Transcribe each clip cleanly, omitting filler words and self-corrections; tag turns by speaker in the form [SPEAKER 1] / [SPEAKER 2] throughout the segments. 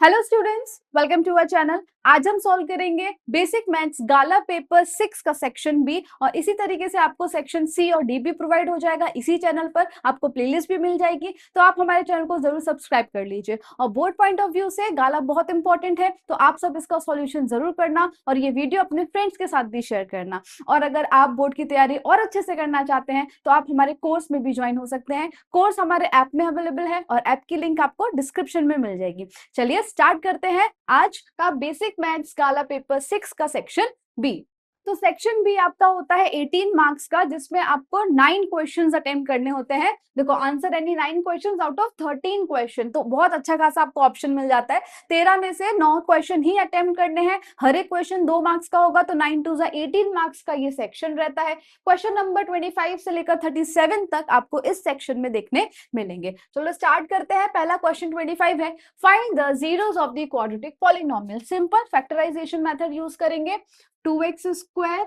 [SPEAKER 1] Hello students, welcome to our channel. आज हम solve करेंगे बेसिक मैथ्स गाला पेपर 6 का सेक्शन बी और इसी तरीके से आपको सेक्शन सी और डी भी प्रोवाइड हो जाएगा इसी चैनल पर। आपको प्लेलिस्ट भी मिल जाएगी, तो आप हमारे चैनल को जरूर सब्सक्राइब कर लीजिए। और बोर्ड पॉइंट ऑफ व्यू से गाला बहुत इंपॉर्टेंट है, तो आप सब इसका सॉल्यूशन जरूर करना और ये वीडियो अपने फ्रेंड्स के साथ भी शेयर करना। और अगर आप बोर्ड की तैयारी और अच्छे से करना चाहते हैं तो आप हमारे कोर्स में भी ज्वाइन हो सकते हैं। कोर्स हमारे ऐप में अवेलेबल है और ऐप की लिंक आपको डिस्क्रिप्शन में मिल जाएगी। चलिए स्टार्ट करते हैं आज का बेसिक मैथ्स गाला पेपर 6 का सेक्शन बी। तो सेक्शन बी आपका होता है 18 मार्क्स का, जिसमें आपको 9 क्वेश्चंस अटेम्प्ट करने होते हैं। देखो, answer any 9 questions out of 13 question, तो बहुत अच्छा खासा आपको ऑप्शन मिल जाता है। 13 में से 9 क्वेश्चन ही अटेम्प्ट करने हैं। हर एक क्वेश्चन 2 मार्क्स का होगा, तो 9 2 18 मार्क्स का ये सेक्शन रहता है। क्वेश्चन नंबर 25 से लेकर 37 तक आपको इस सेक्शन में देखने मिलेंगे। चलो स्टार्ट करते हैं। पहला क्वेश्चन 25 है, find the zeros of the quadratic polynomial. Simple factorisation method use करेंगे। 2x square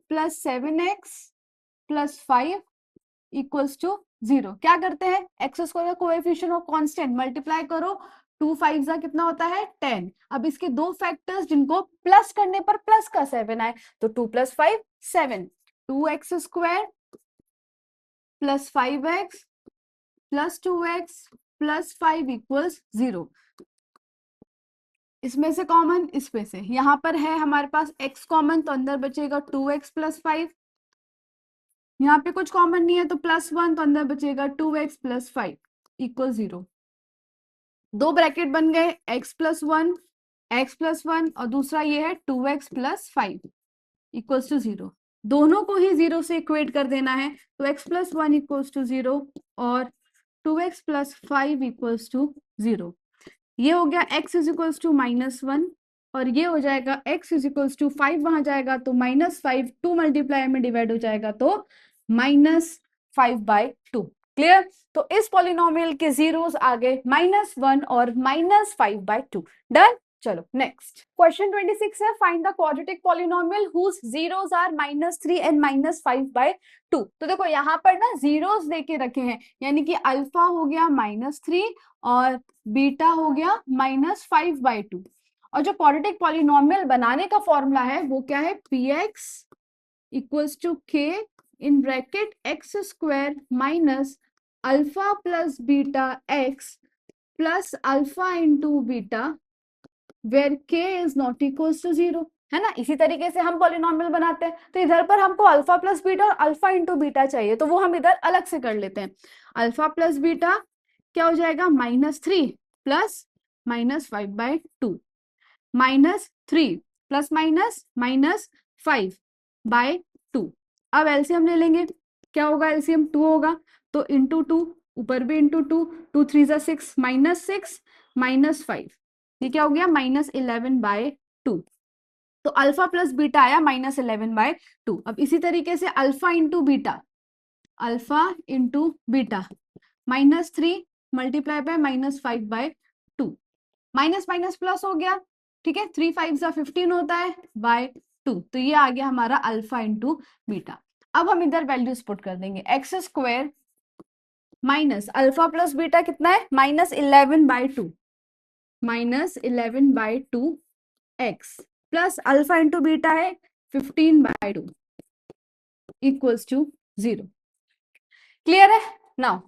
[SPEAKER 1] plus 7x plus 5 equals to 0। क्या करते हैं, एक्स स्क्वायर का कोएफिशिएंट और कांस्टेंट मल्टीप्लाई करो। 2 5 जा कितना होता है 10। अब इसके दो फैक्टर्स जिनको प्लस करने पर प्लस का 7 आए, तो 2 + 5 7। 2x square plus 5x plus 2x plus 5 equals 0। इसमें से कॉमन, इसमें से यहां पर है हमारे पास x कॉमन, तो अंदर बचेगा 2x प्लस 5। यहाँ पे कुछ कॉमन नहीं है तो +1, तो अंदर बचेगा 2x प्लस 5 इक्वल 0। दो ब्रैकेट बन गए, x प्लस 1 और दूसरा ये है 2x प्लस 5 इक्वल्स टू 0। दोनों को ही 0 से इक्वेट कर देना है, तो x प्लस 1 इक्वल्स टू 0 और 2x प्लस 5 इक्वल्स टू 0। ये हो गया x इज इक्वल्स टू -1 और ये हो जाएगा x इज इक्वल्स टू 5, वहां जाएगा तो -5, 2 मल्टीप्लाई में डिवाइड हो जाएगा तो -5/2। क्लियर। तो इस पॉलिनोमियल के जीरोस आ गए -1 और -5/2। डन। चलो नेक्स्ट क्वेश्चन 26 है, find the quadratic polynomial whose zeros are -3 and -5/2। तो देखो यहाँ पर ना जीरोस देके रखे हैं, यानी कि अल्फा हो गया -3 और बीटा हो गया -5/2। और जो क्वाड्रेटिक पॉलिनोमियल बनाने का फॉर्मूला है वो क्या है, px equals to k in bracket x square minus alpha plus beta x plus alpha into beta where k is not equals to 0, है ना। इसी तरीके से हम पॉलिनोमियल बनाते हैं, तो इधर पर हमको अल्फा प्लस बीटा और अल्फा इंटू बीटा चाहिए, तो वो हम इधर अलग से कर लेते हैं। अल्फा प्लस बीटा क्या हो जाएगा, -3 प्लस -5/2 -3 प्लस -5/2। अब एलसीएम ले लेंगे, क्या होगा एलसीएम 2 होगा, तो इंटू 2, ऊपर भी इंटू 2, 2 3 जा 6 -6 -5, ये क्या हो गया -11/2। तो अल्फा प्लस बीटा आया -11/2। अब इसी तरीके से alpha into beta, alpha into beta -3 multiply by -5/2, minus minus plus हो गया, ठीक है। 3 5 जा 15 होता है /2, तो ये आ गया हमारा अल्फा इंटू बीटा। अब हम इधर वैल्यूज पुट कर देंगे, x square minus alpha plus beta कितना है -11/2, -11/2 x plus alpha into beta है 15/2 इक्वल्स टू 0। क्लियर है। नाउ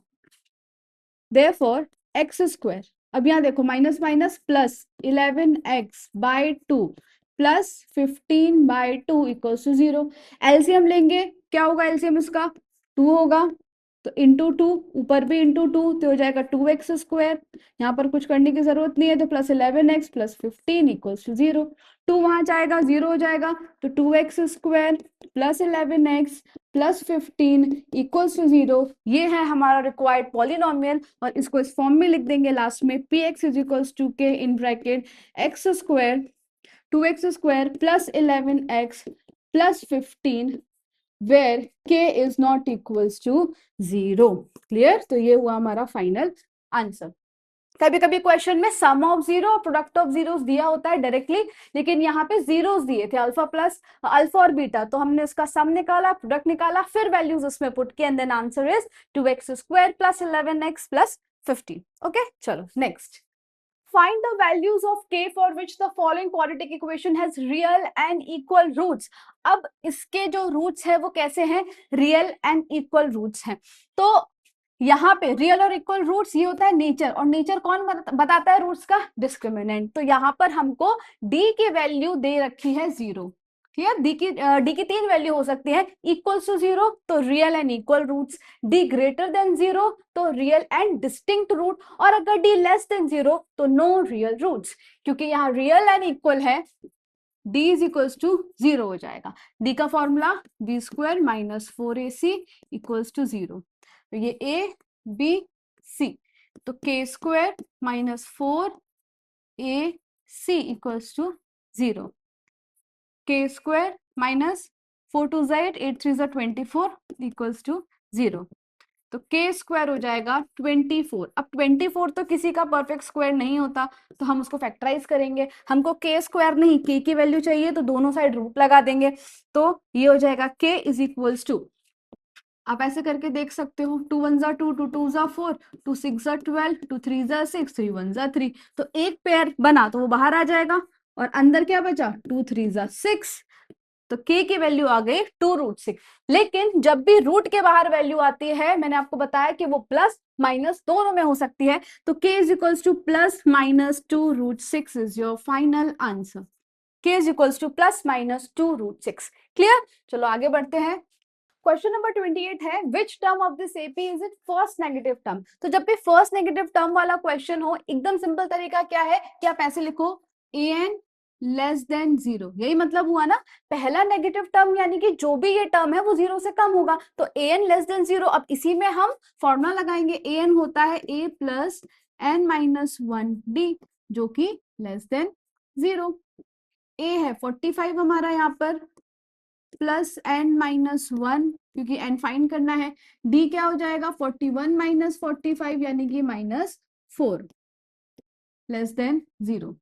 [SPEAKER 1] देयरफॉर एक्स स्क्वायर, अब यहां देखो minus minus plus 11x/2 plus 15/2 equals to 0। LCM लेंगे, क्या होगा एलसीएम इसका 2 होगा, तो इंटू 2, ऊपर भी इंटू 2, तो हो जाएगा 2x स्क्वायर। यहाँ पर कुछ करने की जरूरत नहीं है, तो plus 11x plus 15 equals to 0। 2 वहां जाएगा 0 हो जाएगा, तो 2x square plus 11x plus 15 equals to 0। ये है हमारा रिक्वायर्ड पॉलिनोमियल और इसको इस फॉर्म में लिख देंगे लास्ट में, px is equals to k in bracket x square 2x square plus 11x plus 15 where k is not equals to 0। Clear. तो ये हुआ हमारा फाइनल आंसर। कभी कभी क्वेश्चन में सम ऑफ जीरो और प्रोडक्ट ऑफ जीरोस दिया होता है डायरेक्टली, लेकिन यहाँ पे जीरोस दिए थे अल्फा प्लस अल्फा और बीटा, तो हमने इसका सम निकाला, प्रोडक्ट निकाला, फिर वैल्यूज उसमें पुट किए and then answer is 2x square plus 11x plus 15। Okay चलो next find the values of k for which the following quadratic equation has real and equal roots. अब इसके जो रूट्स है वो कैसे हैं, रियल एंड इक्वल रूट्स हैं. तो यहाँ पे रियल और इक्वल रूट्स ये होता है नेचर, और नेचर कौन बताता है रूट्स का, डिस्क्रिमिनेंट. तो यहाँ पर हमको डी की वैल्यू दे रखी है 0. क्लियर, डी की 3 वैल्यू हो सकती है, इक्वल्स टू 0 तो real and equal roots, D greater than 0 तो रियल एंड डिस्टिंक्ट रूट, और अगर डी लेस देन 0 तो नो रियल रूट्स. क्योंकि यहाँ रियल एंड इक्वल है, d इज इक्वल्स टू 0 हो जाएगा. d का formula b square minus 4ac equals to 0. तो ये a b c, तो k square minus 4ac equals to 0. k square minus 4 2 8 8 3 24 equals to 0. तो k स्क्वायर हो जाएगा 24. अब 24 तो किसी का परफेक्ट स्क्वायर नहीं होता, तो हम उसको फैक्टराइज करेंगे. हमको k स्क्वायर नहीं k की वैल्यू चाहिए, तो दोनों साइड रूट लगा देंगे. तो ये हो जाएगा k इज इक्वल्स टू, आप ऐसे करके देख सकते हो, 2 1 जा 2 2 2 जा 4 2 6 जा 12 2 3 जा 6 3 1 जा 3. तो एक पेयर बना तो वो बाहर आ जाएगा, और अंदर क्या बचा, 2 3 जा 6. तो k की वैल्यू आ गई 2√6. लेकिन जब भी रूट के बाहर वैल्यू आती है, मैंने आपको बताया कि वो प्लस माइनस दोनों में हो सकती है. तो k is equals two plus minus 2√6 is your final answer. k is equals two plus minus 2√6. Clear, चलो आगे बढ़ते हैं. क्वेश्चन नंबर 28 है, which term of this AP is it first negative term. तो जब भी फर्स्ट नेगेटिव टर्म वाला question हो, एकदम सिंपल तरीका क्या है कि आप ऐसे लिखो an लेस देन 0. यही मतलब हुआ ना, पहला नेगेटिव टर्म यानी कि जो भी ये टर्म है वो 0 से कम होगा. तो an लेस देन 0. अब इसी में हम फॉर्मूला लगाएंगे, an होता है a plus n minus 1d, जो कि लेस देन 0. a है 45 हमारा यहाँ पर, प्लस n माइनस 1, क्योंकि n फाइंड करना है. d क्या हो जाएगा, 41 माइनस 45 यानी कि माइनस 4, लेस देन 0.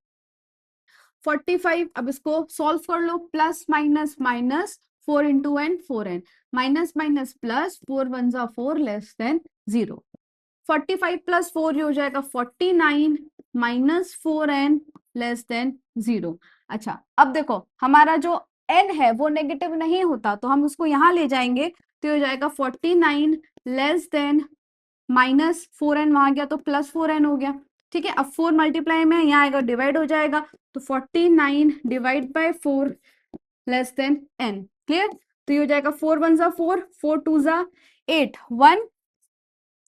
[SPEAKER 1] 45, अब इसको सॉल्व कर लो, plus minus minus 4 into N 4n, minus minus plus 4 1 जा 4 लेस देन 0. 45 प्लस 4 ये हो जाएगा 49 माइनस 4n लेस देन 0. अच्छा, अब देखो हमारा जो n है वो नेगेटिव नहीं होता, तो हम उसको यहाँ ले जाएंगे, तो ये हो जाएगा 49 लेस देन माइनस 4n, वहां गया तो प्लस 4n हो गया. ठीक है, अब 4 मल्टीप्लाई में यहाँ आएगा, डिवाइड हो जाएगा, तो 49 divide by 4 less than n. Clear, तो ये हो जाएगा 4 1 जा 4 4 2 जा 8 1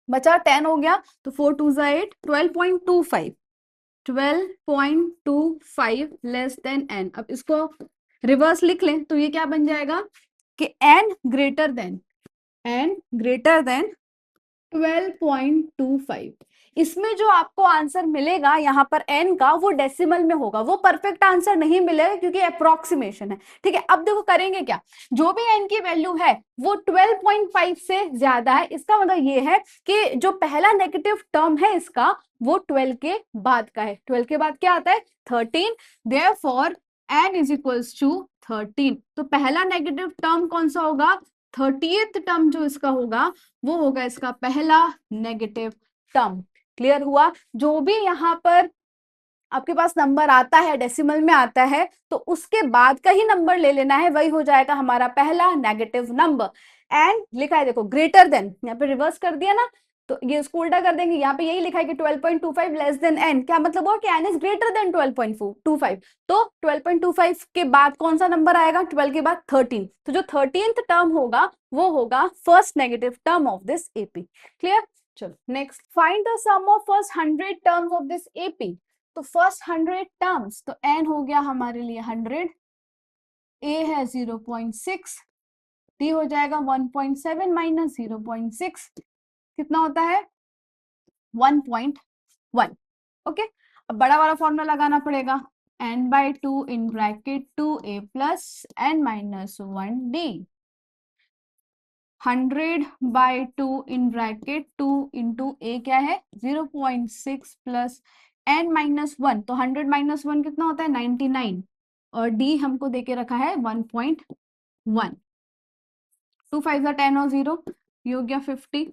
[SPEAKER 1] बचा 10 हो गया, तो 4 2 जा 8 12.25 लेस देन n. अब इसको रिवर्स लिख लें तो ये क्या बन जाएगा कि n ग्रेटर देन 12.25. इसमें जो आपको आंसर मिलेगा यहाँ पर n का, वो डेसिमल में होगा, वो परफेक्ट आंसर नहीं मिलेगा क्योंकि अप्रोक्सीमेशन है. ठीक है, अब देखो करेंगे क्या, जो भी n की वैल्यू है वो 12.5 से ज्यादा है, इसका मतलब ये है कि जो पहला नेगेटिव टर्म है इसका वो 12 के बाद का है. 12 के बाद क्या आता है, 13. Therefore n is equals to 13. तो पहला नेगेटिव टर्म कौन सा होगा, 30th टर्म जो इसका होगा वो होगा इसका पहला नेगेटिव टर्म. क्लियर हुआ, जो भी यहाँ पर आपके पास नंबर आता है डेसिमल में आता है, तो उसके बाद का ही नंबर ले लेना है, वही हो जाएगा हमारा पहला नेगेटिव नंबर. एंड लिखा है देखो ग्रेटर देन, यहाँ पे रिवर्स कर दिया ना, तो ये इसको उल्टा कर देंगे, यहाँ पे यही लिखा है कि 12.25 लेस देन n. क्या मतलब हुआ कि n इज ग्रेटर देन 12.25. तो 12.25 के बाद कौन सा नंबर आएगा, 12 के बाद 13. तो जो 13th टर्म होगा वो होगा first negative term of this AP. Clear, चलो next, find the sum of first 100 terms of this AP. तो फर्स्ट 100 टर्म्स, तो n हो गया हमारे लिए 100, a है 0.6, d हो जाएगा 1.7 माइनस 0.6, कितना होता है 1.1. ओके, अब बड़ा वाला फॉर्मूला लगाना पड़ेगा, n/2 in bracket 2a plus n minus 1d, 100/2 in bracket 2 into a क्या है 0.6 प्लस n माइनस 1. तो 100 माइनस 1 कितना होता है 99, और d हमको देके रखा है 1.1. 2 5 10 और 0, ये हो गया 50,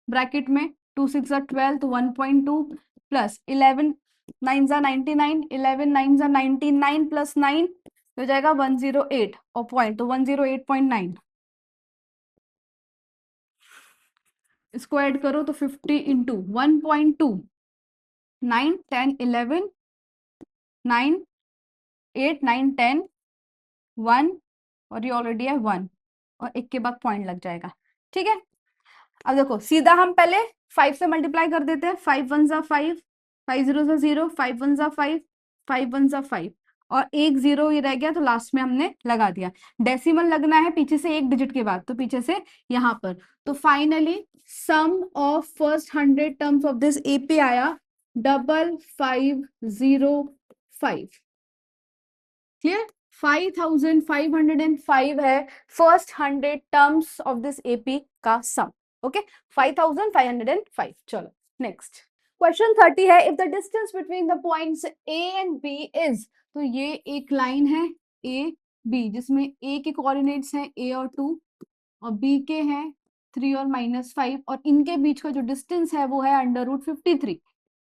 [SPEAKER 1] ब्रैकेट में 2 6 12 तो 1.2 प्लस 11 9 जा 99, 11 9 जा 99 प्लस 9 हो जाएगा 108 और पॉइंट, तो 108.9 इसको ऐड करो तो 50 इंटू 1.2, 9 10 11 9 8 9 10 1 और ये ऑलरेडी है 1 और एक के बाद पॉइंट लग जाएगा। ठीक है, अब देखो सीधा हम पहले 5 से मल्टीप्लाई कर देते हैं। 5 1 जा 5, 5 0 जा 0, 5 1 जा 5, 5 1 जा 5 और एक जीरो ही रह गया तो लास्ट में हमने लगा दिया। डेसिमल लगना है पीछे से एक डिजिट के बाद, तो पीछे से यहाँ पर। तो finally sum of first 100 terms of this AP आया 5505। क्लियर, 5505 है first 100 terms of this AP का सम। ओके, 5505। चलो नेक्स्ट क्वेश्चन 30 है, if the distance between the points A and B is, तो ये एक लाइन है ए बी जिसमें ए के कोऑर्डिनेट्स हैं a और 2 और b के हैं 3 और -5 और इनके बीच का जो डिस्टेंस है वो है √53।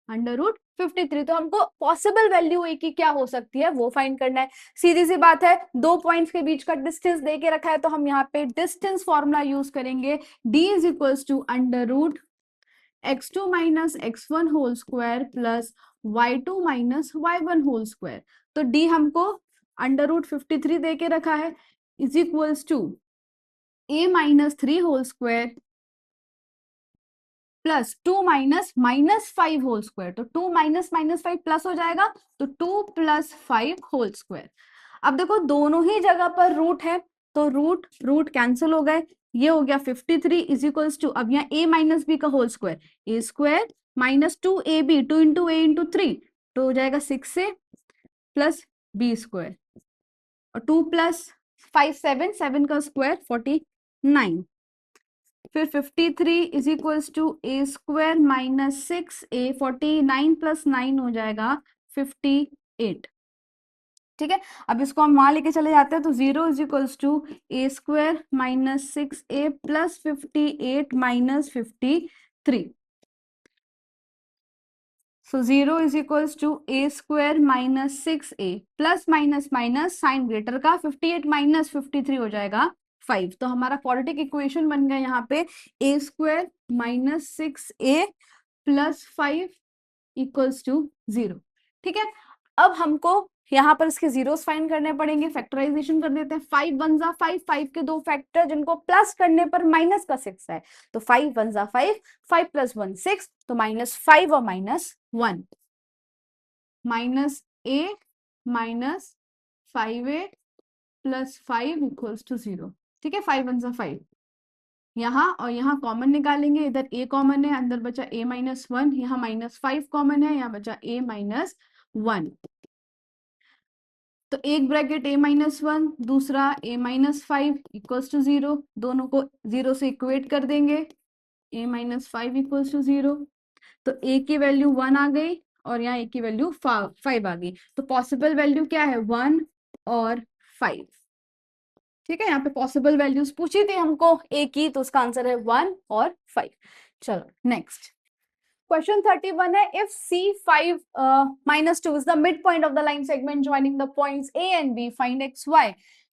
[SPEAKER 1] √53, तो हमको पॉसिबल वैल्यू ए की क्या हो सकती है वो फाइंड करना है। सीधी सी बात है, दो पॉइंट्स के बीच का डिस्टेंस दे के रखा है तो हम यहाँ पे डिस्टेंस फॉर्मूला यूज करेंगे। d is equals to √x2 minus x1 whole square plus y2 minus y1 whole square. तो d हमको √53 दे के रखा है is equals to a minus 3 whole square plus 2 minus -5 whole square. तो 2 माइनस -5 प्लस हो जाएगा, तो 2 प्लस 5 होल स्क्वायर। अब देखो दोनों ही जगह पर रूट है तो रूट रूट कैंसिल हो गए, ये हो गया 53 इज इक्वल्स टू, अब यहाँ a माइनस बी का होल स्क्वायर, ए स्क्वायर माइनस 2ab, 2 इंटू ए इंटू 3, तो हो जाएगा 6 से प्लस बी स्क्वायर और 2 प्लस 5 7, 7 का स्क्वायर 49, फिर 53 is equals to a square minus 6a, 49 plus 9 हो जाएगा 58। ठीक है, अब इसको हम वहां लेके चले जाते हैं तो 0 is equals to a square minus 6a plus 58 minus 53। So 0 is equals to a square minus 6a plus minus minus sign greater का 58 माइनस 53 हो जाएगा 5। तो हमारा क्वाड्रेटिक इक्वेशन बन गया यहाँ पे a square minus 6a plus 5 equals to 0। ठीक है, अब हमको यहाँ पर इसके जीरोस फाइंड करने पड़ेंगे। फैक्टराइजेशन कर देते हैं। 5 1 जा 5, 5 के दो फैक्टर जिनको प्लस करने पर माइनस का 6 है, तो 5 1 जा 5, 5 प्लस 1 6, तो -5 और -1, -a minus 5a plus 5 equals to 0। ठीक है, 5 1 जा 5, यहाँ और यहाँ कॉमन निकालेंगे, इधर a कॉमन है, अंदर बचा a माइनस 1, यहाँ -5 कॉमन है, यहाँ बचा a माइनस 1। तो एक ब्रैकेट a माइनस 1, दूसरा a माइनस 5 इक्वल्स टू 0, दोनों को 0 से इक्वेट कर देंगे, a माइनस 5 इक्वल्स टू 0। तो a की वैल्यू 1 आ गई और यहाँ a की वैल्यू 5 आ गई। तो पॉसिबल वैल्यू क्या है, 1 और 5। ठीक है, यहाँ पे पॉसिबल वैल्यूज पूछी थी हमको a की, तो उसका आंसर है 1 और 5। चलो नेक्स्ट क्वेश्चन 31 है, if C5 -2 is the mid point of the line segment joining the points A and B, find XY।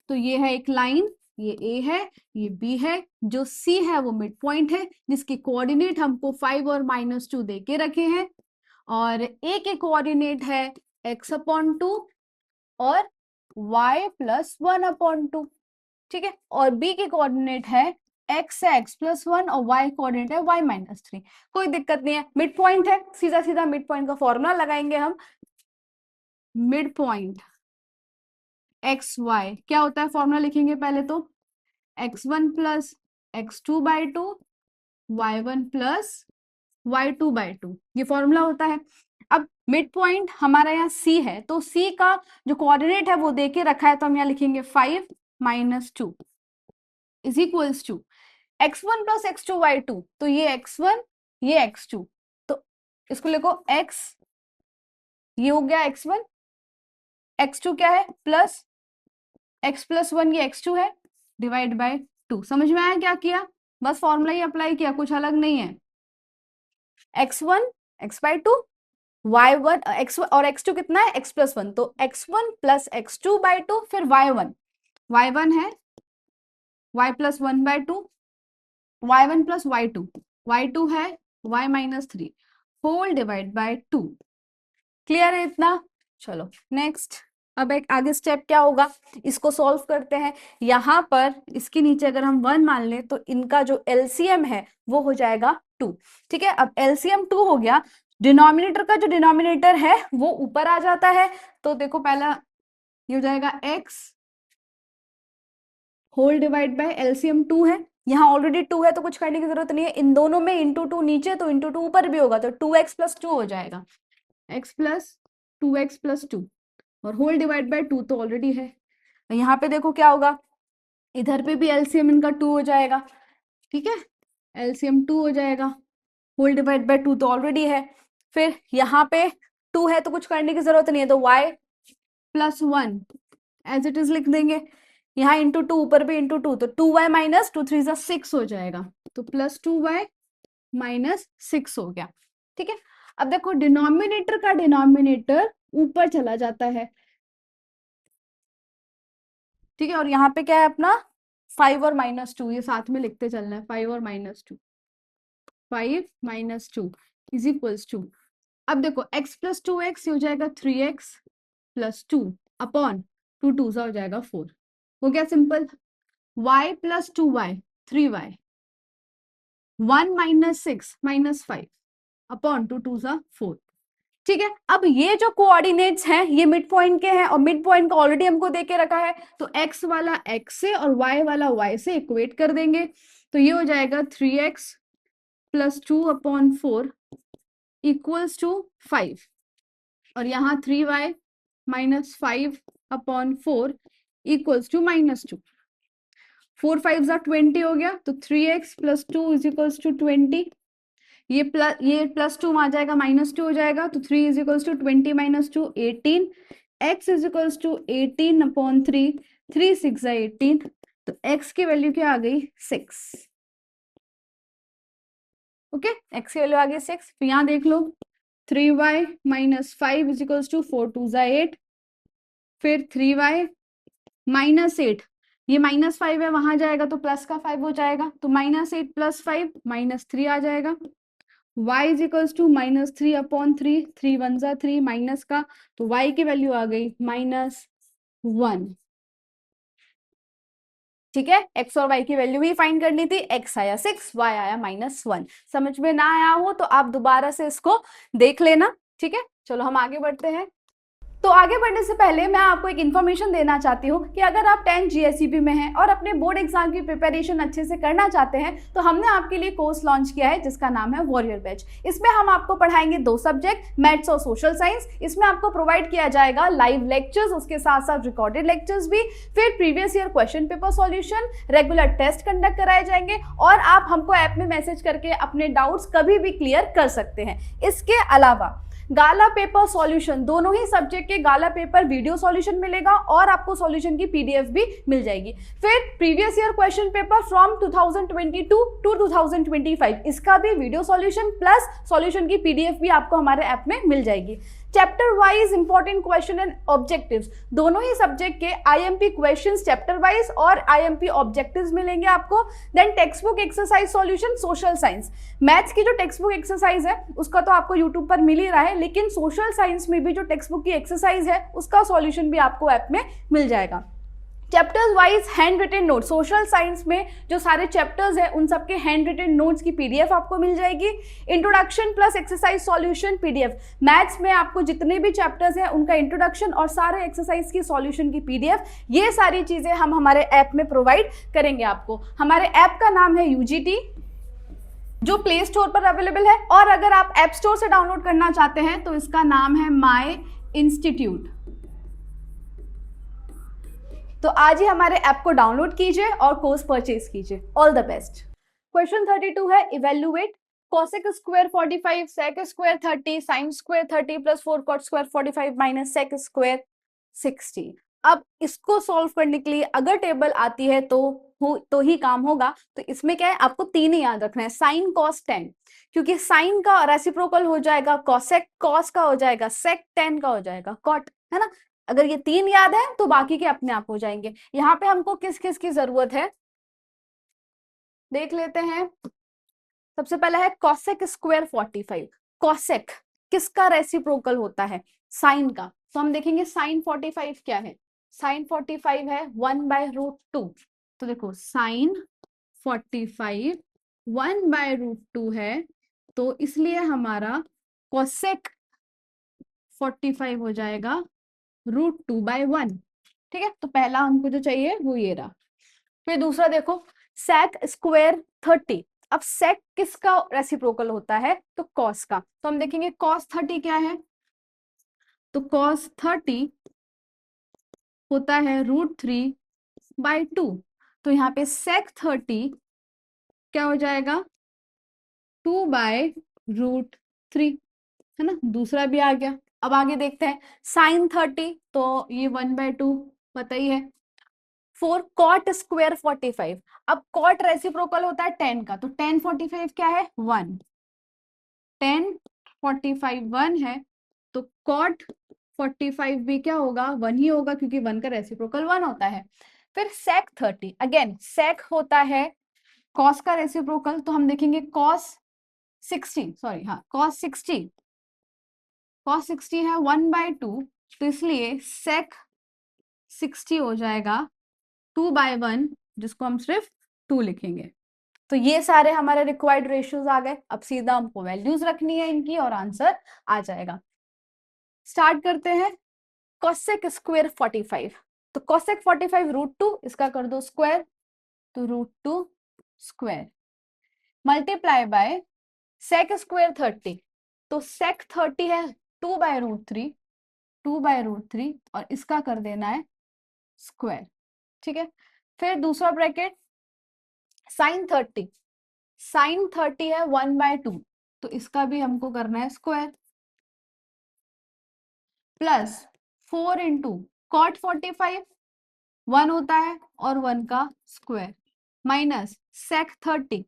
[SPEAKER 1] तो ये है एक लाइन, ये A है, ये B है, जो C है वो मिड पॉइंट है जिसके कोऑर्डिनेट हमको 5 और -2 दे के रखे हैं, और A के कोऑर्डिनेट है x/2 और y + 1/2। ठीक है, और B के कोऑर्डिनेट है x प्लस 1 और y कोऑर्डिनेट है y -3। कोई दिक्कत नहीं है, मिड पॉइंट है, सीधा सीधा मिड पॉइंट का फॉर्मूला लगाएंगे हम। मिड पॉइंट एक्स वाई क्या होता है, फॉर्मूला लिखेंगे पहले तो x1 plus x2/2 y1 plus y2/2, ये फॉर्मूला होता है। अब मिड पॉइंट हमारा यहाँ C है, तो C का जो कोऑर्डिनेट है वो देके रखा है, तो हम यहाँ लिखेंगे 5 - 2 is equals to x1 plus x2/2, तो ये x1 ये x2, तो इसको लिखो x, ये हो गया x1, x2 क्या है प्लस x प्लस 1, ये x2 है, डिवाइड बाय 2। समझ में आया क्या किया, बस फॉर्मूला ही अप्लाई किया, कुछ अलग नहीं है। x1 x/2 y1 x और x2 कितना है, x प्लस 1, तो x1 प्लस x2 बाई 2, फिर y1 है y plus 1 by 2, y1 plus y2 है y minus 3 whole divide by 2। Clear है इतना? चलो नेक्स्ट, अब एक आगे स्टेप क्या होगा, इसको सॉल्व करते हैं। यहाँ पर इसके नीचे अगर हम 1 मान लें तो इनका जो एलसीएम है वो हो जाएगा 2। ठीक है, अब एलसीएम 2 हो गया, डिनोमिनेटर का जो डिनोमिनेटर है वो ऊपर आ जाता है, तो देखो पहला ये हो जाएगा x whole divide by LCM 2 है, यहाँ ऑलरेडी 2 है तो कुछ करने की जरूरत नहीं है, इन दोनों में इंटू 2 नीचे तो इंटू 2 ऊपर भी होगा, तो 2x प्लस 2 हो जाएगा, x प्लस 2x प्लस 2 और होल डिवाइड बाय 2 तो ऑलरेडी है। यहाँ पे देखो क्या होगा, इधर पे भी एलसीएम इनका 2 हो जाएगा। ठीक है, एलसीएम 2 हो जाएगा, होल डिवाइड बाय 2 तो ऑलरेडी है, फिर यहाँ पे 2 है तो कुछ करने की जरूरत नहीं है, तो y plus 1 as it is लिख देंगे, यहाँ इंटू 2 ऊपर भी इंटू 2, तो 2y माइनस 2 3 6 हो जाएगा, तो प्लस 2y माइनस 6 हो गया। ठीक है, अब देखो डिनोमिनेटर का डिनोमिनेटर ऊपर चला जाता है। ठीक है, और यहाँ पे क्या है अपना 5 और माइनस 2, ये साथ में लिखते चलना है, 5 और minus 2, 5 minus 2 is equals to, अब देखो x प्लस 2x हो जाएगा 3x प्लस 2 अपॉन 2 2 हो जाएगा 4, हो गया simple. y plus 2y 3y, 1 minus 6 minus 5 upon 2 2 4। ठीक है, अब ये जो कोऑर्डिनेट्स हैं ये मिड पॉइंट के हैं और मिड पॉइंट का ऑलरेडी हमको दे के रखा है, तो x वाला x से और y वाला y से इक्वेट कर देंगे, तो ये हो जाएगा 3x plus 2 upon 4 equals to 5, और यहाँ 3y minus 5 upon 4 equals to minus 2, 4 5 20 हो गया, तो 3x plus 2 is equals to 20, ये प्लस 2 आ जाएगा माइनस 2 हो जाएगा, तो 3 is equals to 20 minus 2 18, x is equals to 18 upon 3, 3 6 18, तो x की वैल्यू क्या आ गई 6। ओके, x की वैल्यू आ गई 6, तो यहाँ देख लो 3y minus 5 is equals to 4 2 8, फिर 3y माइनस 8, ये माइनस 5 है वहां जाएगा तो प्लस का 5 हो जाएगा, तो माइनस 8 प्लस 5 माइनस 3 आ जाएगा, y is equals to minus 3 upon 3, 3 1 3 minus का, तो y की वैल्यू आ गई -1। ठीक है, x और y की वैल्यू ही फाइंड करनी थी, x आया 6, y आया -1। समझ में ना आया हो तो आप दोबारा से इसको देख लेना। ठीक है, चलो हम आगे बढ़ते हैं। तो आगे बढ़ने से पहले मैं आपको एक इन्फॉर्मेशन देना चाहती हूँ कि अगर आप 10 GSEB में हैं और अपने बोर्ड एग्जाम की प्रिपरेशन अच्छे से करना चाहते हैं तो हमने आपके लिए कोर्स लॉन्च किया है जिसका नाम है वॉरियर बैच। इसमें हम आपको पढ़ाएंगे 2 सब्जेक्ट, मैथ्स और सोशल साइंस। इसमें आपको प्रोवाइड किया जाएगा लाइव लेक्चर्स, उसके साथ साथ रिकॉर्डेड लेक्चर्स भी, फिर previous year question paper solution, regular test conduct कराए जाएंगे और आप हमको ऐप में मैसेज करके अपने डाउट्स कभी भी क्लियर कर सकते हैं। इसके अलावा गाला पेपर सॉल्यूशन, दोनों ही सब्जेक्ट के गाला पेपर वीडियो सॉल्यूशन मिलेगा और आपको सॉल्यूशन की PDF भी मिल जाएगी। फिर previous year question paper from 2022 to 2025, इसका भी वीडियो सॉल्यूशन प्लस सॉल्यूशन की PDF भी आपको हमारे ऐप में मिल जाएगी। Chapter wise important question and objectives, दोनों ही सब्जेक्ट के IMP क्वेश्चंस चैप्टर वाइज और IMP ऑब्जेक्टिव्स मिलेंगे आपको। Then text book exercise solution social science, maths की जो टेक्स्ट बुक एक्सरसाइज है उसका तो आपको यूट्यूब पर मिल ही रहा है, लेकिन सोशल साइंस में भी जो टेक्स्ट बुक की एक्सरसाइज है उसका सॉल्यूशन भी आपको ऐप में मिल जाएगा। Chapters wise hand written note, social science में जो सारे चैप्टर्स हैं उन सबके हैंड रिटन नोट्स की PDF आपको मिल जाएगी। Introduction plus exercise solution PDF, maths में आपको जितने भी चैप्टर्स हैं उनका इंट्रोडक्शन और सारे एक्सरसाइज की सॉल्यूशन की PDF, ये सारी चीजें हम हमारे ऐप में प्रोवाइड करेंगे आपको। हमारे ऐप का नाम है UGT, जो प्ले स्टोर पर अवेलेबल है, और अगर आप ऐप स्टोर से डाउनलोड करना चाहते हैं तो इसका नाम है माई इंस्टीट्यूट। तो आज ही हमारे ऐप को डाउनलोड कीजिए और कोर्स परचेज कीजिए। All the best. क्वेश्चन 32 है, evaluate cosec square 45 sec square 30 sin square 30 plus 4 cot square 45 minus sec square 60। अब इसको सॉल्व करने के लिए अगर टेबल आती है तो हो तो ही काम होगा। तो इसमें क्या है, आपको 3 ही याद रखना है, साइन कॉस टेन, क्योंकि साइन का रेसिप्रोकल हो जाएगा कॉसेक, कॉस का हो जाएगा सेक, टेन का हो जाएगा कॉट, है ना। अगर ये 3 याद है तो बाकी के अपने आप हो जाएंगे। यहाँ पे हमको किस किस की जरूरत है देख लेते हैं। सबसे पहला है कॉसेक स्क्वायर 45। कॉसेक किसका रेसिप्रोकल होता है, साइन का। तो हम देखेंगे साइन 45 क्या है, साइन 45 है 1/√2। तो देखो साइन 45 1/√2 है, तो इसलिए हमारा कॉसेक 45 हो जाएगा √2/1। ठीक है, तो पहला हमको जो चाहिए वो ये रहा। फिर दूसरा देखो सेक स्क्वायर 30। अब सेक किसका रेसिप्रोकल होता है, तो कॉस का। तो हम देखेंगे कॉस 30 क्या है, तो कॉस 30 होता है √3/2। तो यहाँ पे सेक 30 क्या हो जाएगा 2/√3, है ना। दूसरा भी आ गया। अब आगे देखते हैं साइन 30, तो ये 1/2 पता ही है। 4 कॉट स्क्वायर 45। अब कॉट रेसिप्रोकल होता है 10 का, तो 10 45 क्या है 1, 10 45 1 है, तो कॉट 45 भी क्या होगा 1 ही होगा, क्योंकि 1 का रेसिप्रोकल 1 होता है। फिर सेक 30, अगेन सेक होता है कॉस का रेसिप्रोकल, तो हम देखेंगे कॉस 60, सॉरी हाँ कॉस 60, कॉस 60 है 1/2, तो इसलिए सेक 60 हो जाएगा 2/1, जिसको हम सिर्फ 2 लिखेंगे। तो ये सारे हमारे रिक्वायर्ड रेशियोज आ गए। अब सीधा हमको वैल्यूज रखनी है इनकी और आंसर आ जाएगा। स्टार्ट करते हैं कोसेक स्क्वायर 45। तो कोसेक 45 √2, इसका कर दो स्क्वायर, तो √2 square multiply by sec square 30। तो सेक 30 है 2/√3, 2/√3, और इसका कर देना है स्क्वायर। ठीक है, फिर दूसरा ब्रैकेट साइन 30, साइन 30 है 1/2, तो इसका भी हमको करना है स्क्वायर, प्लस 4 इंटू कॉट 45 1 होता है और 1 का स्क्वायर, माइनस सेक 30,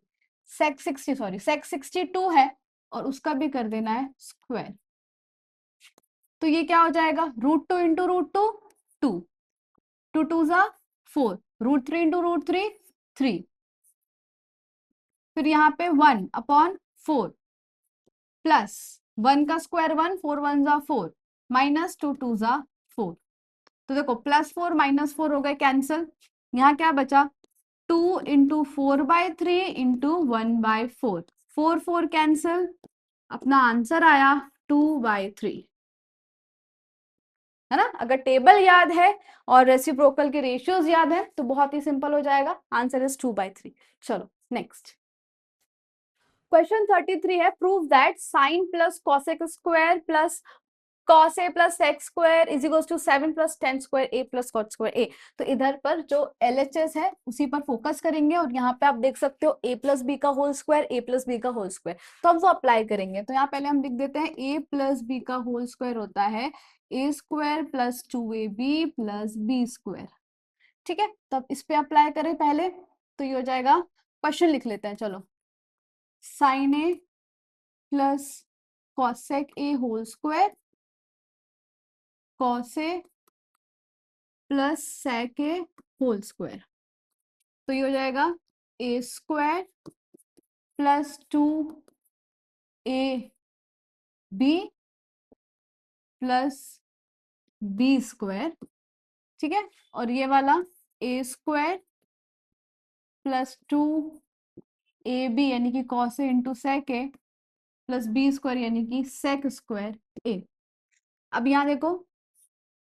[SPEAKER 1] सेक 60 सॉरी सेक 62 है और उसका भी कर देना है स्क्वायर। तो ये क्या हो जाएगा √2 इंटू √2 2, 2 2 जा 4, √3 इंटू √3 3, फिर यहाँ पे 1/4 प्लस 1 का स्क्वायर 1, 4 1 जा 4, माइनस 2 2 जा 4। तो देखो +4 -4 हो गए कैंसिल, यहाँ क्या बचा 2 इंटू 4/3 इंटू 1/4, 4 4 कैंसिल, अपना आंसर आया 2/3, है ना। अगर टेबल याद है और रेसिप्रोकल के रेशियोज याद है तो बहुत ही सिंपल हो जाएगा, आंसर इज 2/3। चलो नेक्स्ट क्वेश्चन 33 है, prove that sine plus cosec square plus cos a plus sec square is equal to 7 plus tan square a plus cot square a। तो इधर पर जो LHS है उसी पर फोकस करेंगे, और यहाँ पे आप देख सकते हो a प्लस बी का whole square, a plus B का होल स्क्वायर, तो हम वो अप्लाई करेंगे। तो यहाँ पहले हम लिख देते हैं a प्लस बी का होल स्क्वायर होता है a square plus 2ab plus B square. ठीक है, तो अब इस पे अप्लाई करें पहले, तो ये हो जाएगा, क्वेश्चन लिख लेते हैं चलो, sine a plus cosec a whole square cos a plus sec a whole square, तो ये हो जाएगा a square plus 2ab plus B square. ठीक है, और ये वाला ए स्क्वायर प्लस 2ab यानी कि cos A into sec A plus B square यानी कि सेक स्क्वायर ए। अब यहाँ देखो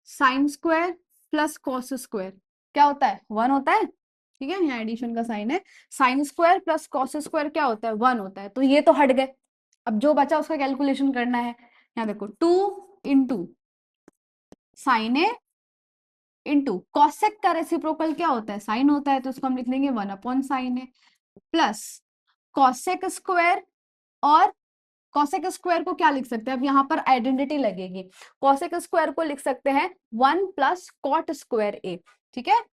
[SPEAKER 1] sine square plus cos square क्या होता है 1 होता है। ठीक है, यहाँ एडिशन का साइन है, sine square plus cos square क्या होता है 1 होता है, तो ये तो हट गए। अब जो बचा उसका कैलकुलेशन करना है। यहाँ देखो 2 इंटू साइन ए इंटू कॉसेक का रेसिप्रोकल क्या होता है साइन होता है, तो उसको हम लिख लेंगे 1/sin ए प्लस कॉसेक स्क्वायर, और कॉसेक स्क्वायर को क्या लिख सकते हैं, अब यहाँ पर आइडेंटिटी लगेगी, कॉसेक स्क्वायर को लिख सकते हैं 1 प्लस कॉट स्क्वायर ए। ठीक है,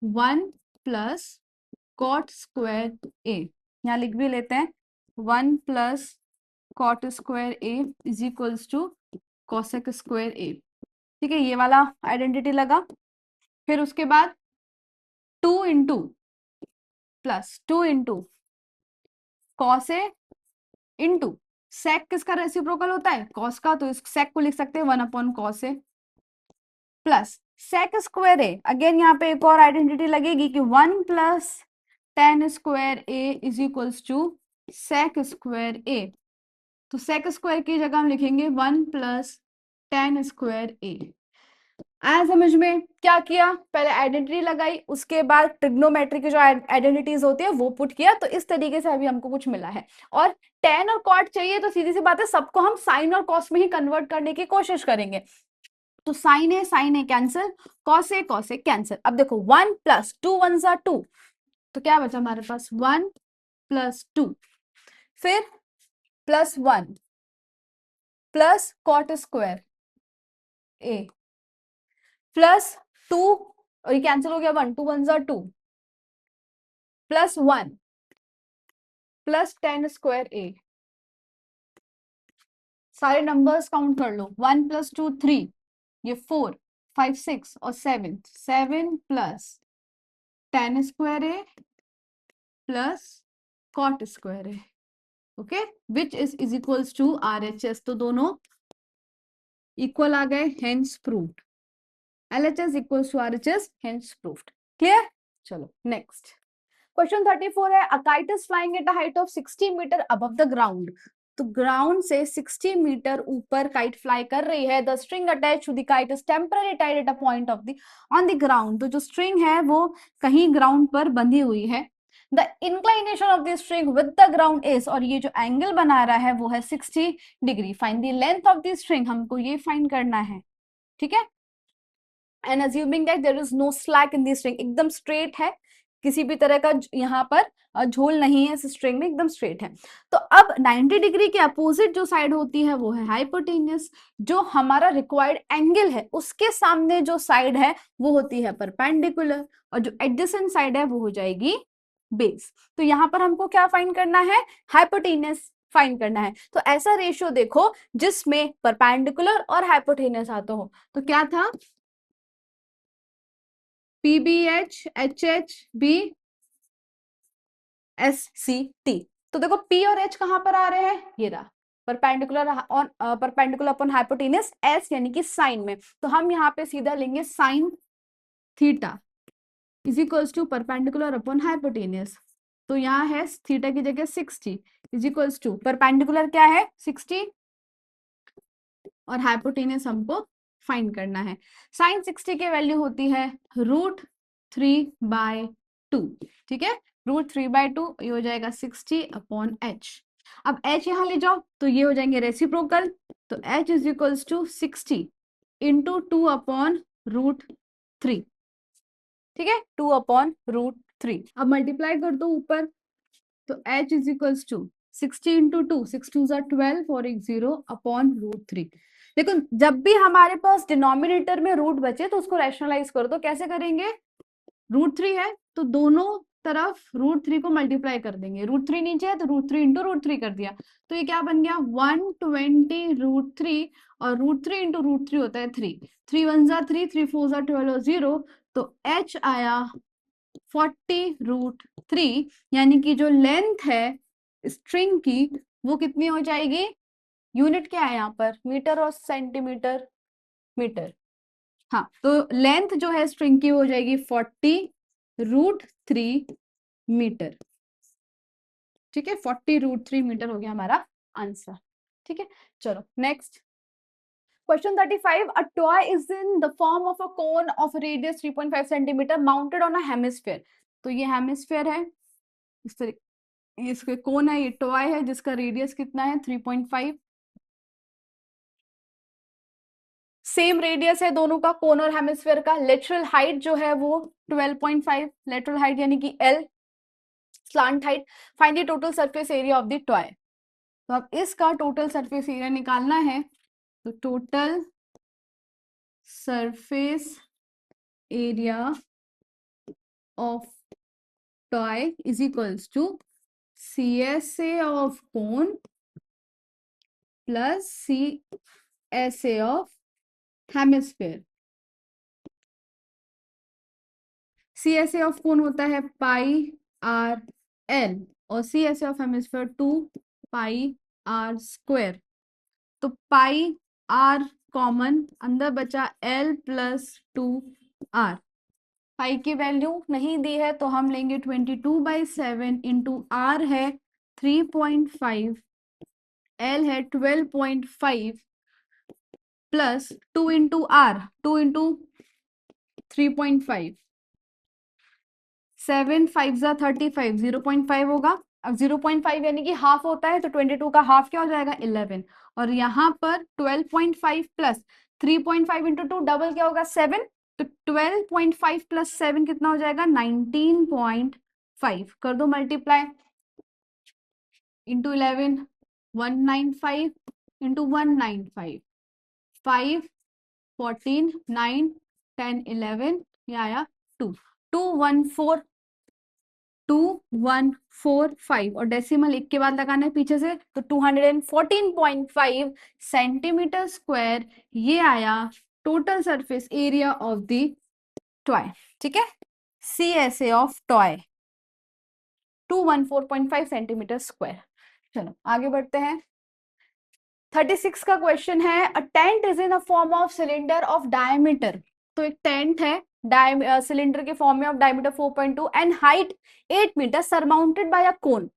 [SPEAKER 1] 1 प्लस कॉट स्क्वायर ए, यहाँ लिख भी लेते हैं 1 plus cot square a is equals to cosec square a. ठीक है, ये वाला आइडेंटिटी लगा। फिर उसके बाद 2 into cos A into sec किसका रेसिप्रोकल होता है, कॉस का, तो इस सेक को लिख सकते हैं 1/cos a plus sec square a. Again यहाँ पे एक और आइडेंटिटी लगेगी कि 1 plus tan square a is equals to sec square a. तो सेक स्क्वायर की जगह हम लिखेंगे 1 प्लस tan स्क्वायर ए। आया समझ में? क्या किया, पहले आइडेंटिटी लगाई, उसके बाद ट्रिग्नोमेट्री की जो आइडेंटिटीज होती है वो पुट किया। तो इस तरीके से अभी हमको कुछ मिला है। और टेन और कॉट चाहिए तो सीधी सी बात है, सबको हम साइन और कॉस में ही कन्वर्ट करने की कोशिश करेंगे। तो साइन है कैंसिल, कॉस है कैंसिल। अब देखो 1 प्लस 2 1 जा 2, तो क्या बचा हमारे पास 1 प्लस 2, फिर plus 1 plus cot square a plus 2, और ये कैंसिल हो गया 1, 2 1 जा 2 प्लस 1 प्लस tan स्क्वायर ए। सारे नंबर्स काउंट कर लो, 1 प्लस 2 3, ये 4 5 6 और 7, 7 plus tan square a plus cot square a, okay, which is equals to RHS। तो दोनों इक्वल आ गए, hence proved. LHS equals to RHS, hence proved. Clear? चलो नेक्स्ट क्वेश्चन 34 है, a kite is flying at a height of 60 metre above the ground. तो ground से 60 metre ऊपर काइट फ्लाई कर रही है। The string attach to the kite is temporary tied at a point of the on the ground. तो जो string है वो कहीं ग्राउंड पर बंधी हुई है। The inclination of the string with the ground is, और ये जो एंगल बना रहा है वो है 60 degree. Find the length of the string, हमको ये फाइंड करना है। ठीक है, and assuming that there is no slack in the string, एकदम स्ट्रेट है, किसी भी तरह का यहाँ पर झोल नहीं है इस स्ट्रिंग में, एकदम स्ट्रेट है। तो अब 90 डिग्री के अपोजिट जो साइड होती है वो है हाइपोटेन्यूस। जो हमारा रिक्वायर्ड एंगल है उसके सामने जो साइड है वो होती है परपेंडिकुलर, और जो एडजेसेंट साइड है वो हो जाएगी बेस। तो यहाँ पर हमको क्या फाइंड करना है, हाइपोटेन्यूस फाइंड करना है। तो ऐसा रेशियो देखो जिसमें परपेंडिकुलर और हाइपोटेन्यूस आता हो। तो क्या था, PBH HH B SCT। तो देखो P और H कहां पर आ रहे हैं, ये रहा perpendicular on perpendicular upon hypotenuse S यानी कि साइन में। तो हम यहाँ पे सीधा लेंगे sine theta is equals to perpendicular upon hypotenuse. तो यहाँ है थीटा की जगह 60 इज इक्वल्स टू परपेंडिकुलर क्या है 60 और हाइपोटेन्यूस हमको फाइंड करना है। साइन 60 की वैल्यू होती है √3/2। ठीक है, √3/2 ये हो जाएगा 60/h। अब h यहां ले जाओ तो ये हो जाएंगे रेसिप्रोकल। तो h is equals to 60 into 2/√3। ठीक है, 2/√3। अब मल्टीप्लाई कर दो ऊपर, तो h is equals to 60 into 2, 6 2 12 और एक 0/√3। देखो जब भी हमारे पास डिनोमिनेटर में रूट बचे तो उसको रैशनलाइज करो। तो कैसे करेंगे, √3 है तो दोनों तरफ √3 को मल्टीप्लाई कर देंगे। √3 नीचे है तो √3 इंटू √3 कर दिया। तो ये क्या बन गया 120 √3, और √3 इंटू √3 होता है 3, 3 1 जा 3, 3 4 जा 12 और 0। तो h आया 40√3, यानी कि जो लेंथ है स्ट्रिंग की वो कितनी हो जाएगी, यूनिट क्या है यहाँ पर, मीटर और सेंटीमीटर, मीटर। हाँ, तो लेंथ जो है स्ट्रिंग की हो जाएगी 40√3 मीटर। ठीक है, 40√3 मीटर हो गया हमारा आंसर। ठीक है, चलो next question 35। A toy is in the form of a cone of radius 3.5 centimetre mounted on a hemisphere. तो ये हेमिस्फीयर है, इस तरीके इसके कोन है, ये टॉय है जिसका रेडियस कितना है 3.5। सेम रेडियस है दोनों का, कोन और हेमिस्फीयर का। लेटरल हाइट जो है वो 12.5, लेटरल हाइट यानी कि L, slant height. Find the total surface area of the toy. तो अब इसका टोटल सरफेस एरिया निकालना है। तो total surface area of toy is equals to CSA of cone plus CSA of hemisphere. CSA of cone होता है πr/l और CSA of hemisphere 2πr²। तो πr कॉमन, अंदर बचा l प्लस 2r। पाई की वैल्यू नहीं दी है तो हम लेंगे 22/7 इंटू r है 3.5, l है 12.5 प्लस 2 इंटू r, 2 इंटू 3.5, 7 5 जा 35, 0.5 होगा। अब 0.5 यानी कि हाफ होता है तो 22 का हाफ क्या हो जाएगा 11, और यहाँ पर 12.5 प्लस 3.5 इंटू 2 डबल क्या होगा 7, तो 12.5 प्लस 7 कितना हो जाएगा 19.5। कर दो मल्टीप्लाई, इंटू 11 195 इंटू 195, 5 14 9 10 11, ये आया 2 2145 और डेसिमल एक के बाद लगाना है पीछे से, तो 214.5 सेंटीमीटर स्क्वायर ये आया total surface area of the toy. ठीक है, CSA of toy 214.5 centimetre square. चलो आगे बढ़ते हैं। 36 का क्वेश्चन है, a tent is in a form of cylinder of diameter. तो एक टेंट है सिलेंडर के फॉर्म में of diameter 4.2 and height 8 metre surmounted by a cone.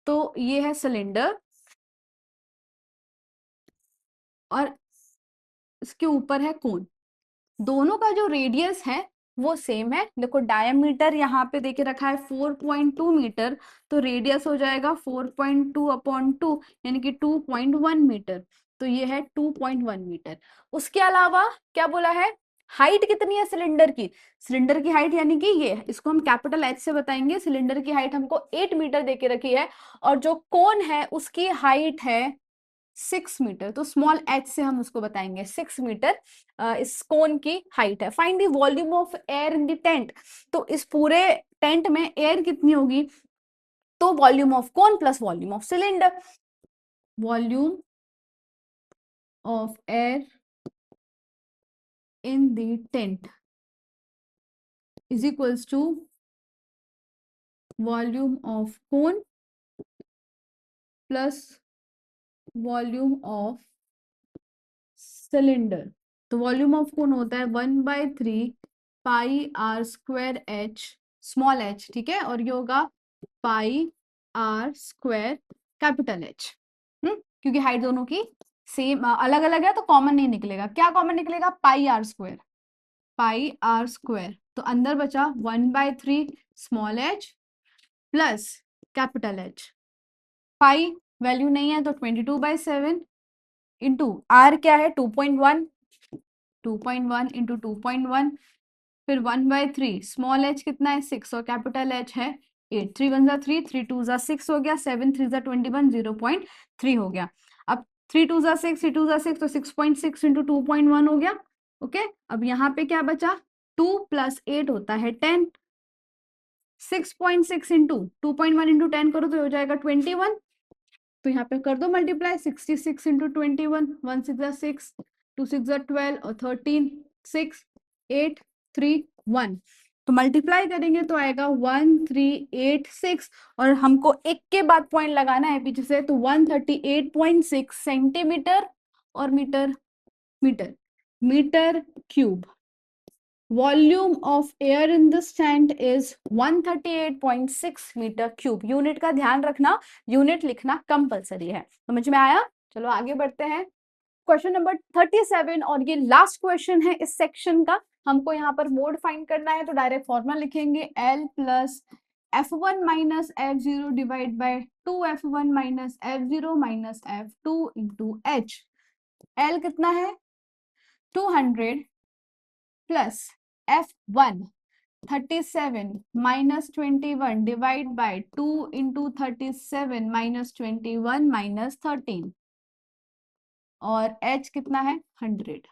[SPEAKER 1] तो ये है सिलेंडर और इसके ऊपर है कोन, दोनों का जो रेडियस है वो सेम है। देखो डायमीटर यहाँ पे देके रखा है 4.2 मीटर, तो रेडियस हो जाएगा 4.2 अपॉन 2 यानी कि 2.1 मीटर, तो ये है 2.1 मीटर। उसके अलावा क्या बोला है, हाइट कितनी है सिलेंडर की, सिलेंडर की हाइट यानी कि ये, इसको हम कैपिटल H से बताएंगे। सिलेंडर की हाइट हमको 8 मीटर देके रखी है और जो कोन है उसकी हाइट है 6 मीटर, तो स्मॉल h से हम उसको बताएंगे 6 मीटर इस कोन की हाइट है। Find the volume of air in the tent, तो इस पूरे टेंट में एयर कितनी होगी, तो volume of cone plus volume of cylinder, volume of air in the tent is equals to volume of cone plus volume of cylinder. तो volume of cone होता है 1/3 πr²h स्मॉल h, ठीक है, और ये होगा πr² कैपिटल H। क्योंकि height दोनों की सेम अलग अलग है तो कॉमन नहीं निकलेगा। क्या कॉमन निकलेगा, πr², πr²। तो अंदर बचा 1/3 small h plus capital H। Pi value नहीं है तो 22/7 इंटू आर क्या है 2.1, 2.1 इंटू 2.1, फिर 1/3 स्मॉल h कितना है 6 और कैपिटल H है 8, 3 1 जा 3, 3 2 जा 6 हो गया, 7 3 जा 21, 0.3 हो गया। अब 3 2 जा 6, 3 2 जा 6 तो 6.6 इंटू 2.1 हो गया। ओके, अब यहाँ पे क्या बचा 2 + 8 होता है 10, 6.6 इंटू 2.1 इंटू 10 करो तो हो जाएगा 21, तो यहाँ पे कर दो मल्टीप्लाई, 66 इंटू 21, 1 6 जा 6, 2 6 जा 12 और 13, 6 8 3 1, तो मल्टीप्लाई करेंगे तो आएगा 1386 और हमको एक के बाद पॉइंट लगाना है पीछे से, तो 138.6 सेंटीमीटर और metre, metre metre cube. Volume of air in this tank is 138.6 metre cube. Unit का ध्यान रखना, यूनिट लिखना कंपलसरी है। समझ में आया? चलो आगे बढ़ते हैं। क्वेश्चन नंबर 37 और ये लास्ट क्वेश्चन है इस सेक्शन का। हमको यहाँ पर मोड फाइंड करना है तो डायरेक्ट फॉर्मूला लिखेंगे L plus F1 minus F0 divide by 2F1 minus F0 minus F2 into H। L कितना है 200 plus F1 37 minus 21 divide by 2 into 37 minus 21 minus 13 और H कितना है 100।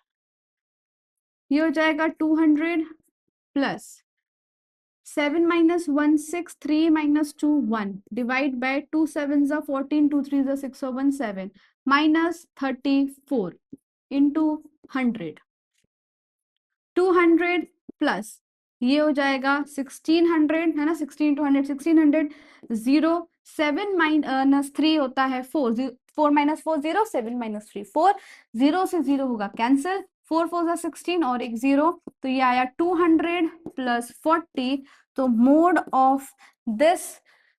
[SPEAKER 1] ये हो जाएगा 200 plus 7 minus 1 6, 3 minus 2 1, divide by 2 7s are 14, 2 3s are 6 or 1 7, minus 34 into 100, 200 plus ये हो जाएगा 1600 है ना, 16 to 100 1600, 0 7 माइनस 3 होता है 4, 4 minus 4 0, 7 minus 3 4, 0 से 0 होगा कैंसिल, 4 4 जा 16 और एक 0, तो ये आया 200 प्लस 40, तो mode of this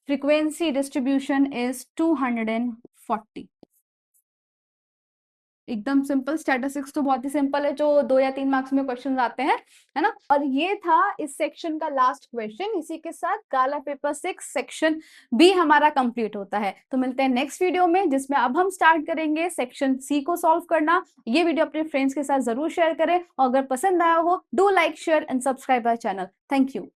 [SPEAKER 1] frequency distribution is 240। एकदम सिंपल, स्टैटिस्टिक्स तो बहुत ही सिंपल है, जो 2 या 3 मार्क्स में क्वेश्चन आते हैं, है ना। और ये था इस सेक्शन का लास्ट क्वेश्चन। इसी के साथ गाला पेपर 6 सेक्शन बी हमारा कंप्लीट होता है। तो मिलते हैं नेक्स्ट वीडियो में, जिसमें अब हम स्टार्ट करेंगे सेक्शन सी को सॉल्व करना। ये वीडियो अपने फ्रेंड्स के साथ जरूर शेयर करें, और अगर पसंद आया हो do like share and subscribe our channel. Thank you.